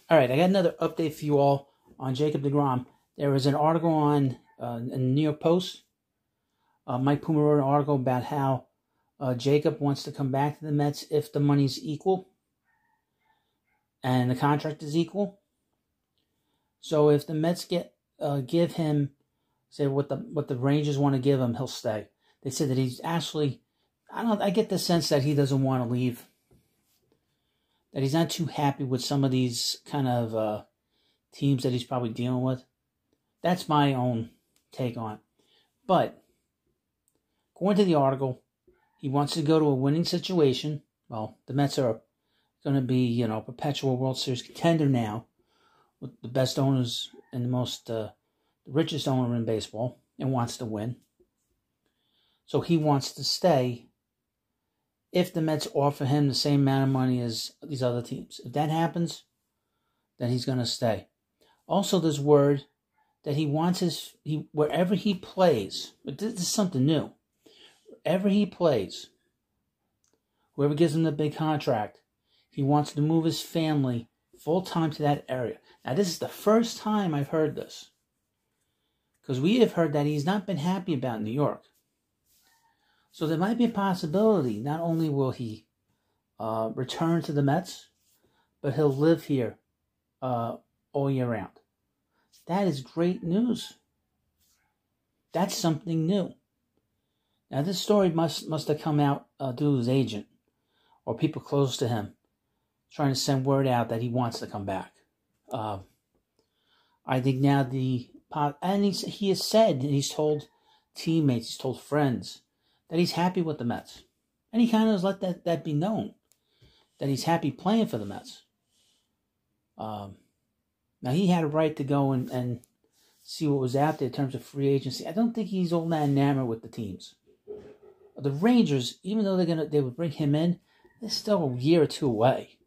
All right, I got another update for you all on Jacob deGrom. There was an article on in the New York Post. Mike Puma wrote an article about how Jacob wants to come back to the Mets if the money's equal and the contract is equal. So if the Mets give him, say what the Rangers want to give him, he'll stay. They said that he's actually, I get the sense that he doesn't want to leave. That he's not too happy with some of these kind of teams that he's probably dealing with. That's my own take on it. But according to the article, he wants to go to a winning situation. Well, the Mets are going to be, perpetual World Series contender now, with the best owners and the richest owner in baseball, and wants to win. So he wants to stay if the Mets offer him the same amount of money as these other teams. If that happens, then he's going to stay. Also, there's word that he wants wherever he plays, but this is something new. Wherever he plays, whoever gives him the big contract, he wants to move his family full-time to that area. Now, this is the first time I've heard this, because we have heard that he's not been happy about New York. So there might be a possibility, not only will he return to the Mets, but he'll live here all year round. That is great news. That's something new. Now this story must have come out through his agent or people close to him, trying to send word out that he wants to come back. I think now he has said, and he's told teammates, he's told friends, that he's happy with the Mets. And he kind of has let that be known, that he's happy playing for the Mets. Now, he had a right to go and see what was out there in terms of free agency. I don't think he's all that enamored with the teams. The Rangers, even though they would bring him in, they're still a year or two away.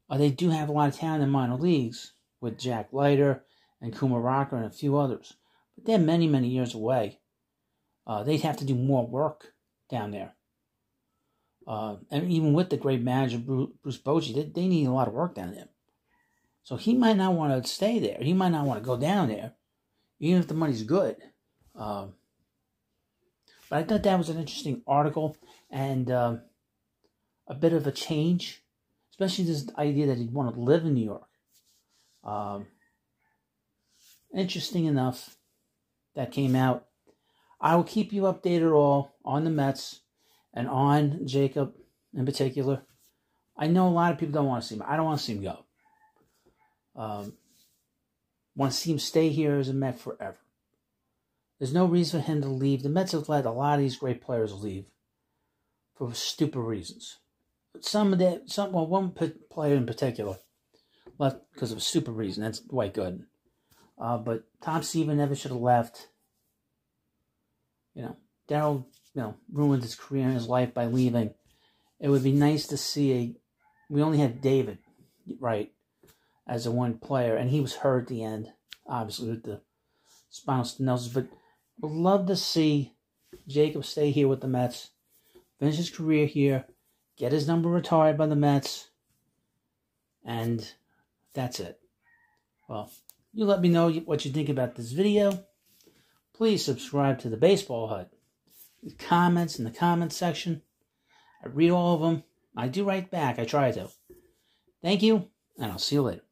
They do have a lot of talent in minor leagues with Jack Leiter and Kuma Rocker and a few others. But they're many, many years away. They'd have to do more work down there. And even with the great manager, Bruce Bochy, they need a lot of work down there. So he might not want to stay there. He might not want to go down there, even if the money's good. But I thought that was an interesting article and a bit of a change, especially this idea that he'd want to live in New York. Interesting enough, that came out. I will keep you updated all on the Mets and on Jacob in particular. I know a lot of people don't want to see him. I don't want to see him go. Want to see him stay here as a Met forever. There's no reason for him to leave. The Mets have let a lot of these great players leave for stupid reasons. One player in particular left because of a stupid reason. That's Dwight Gooden. But Tom Seaver never should have left. Darryl, ruined his career and his life by leaving. It would be nice to see we only had David, right, as a one player, and he was hurt at the end, obviously, with the spinal stenosis, but would love to see Jacob stay here with the Mets, finish his career here, get his number retired by the Mets, and that's it. Well, you let me know what you think about this video. Please subscribe to the Baseball Hut. Comments in the comments section. I read all of them. I do write back. I try to. Thank you, and I'll see you later.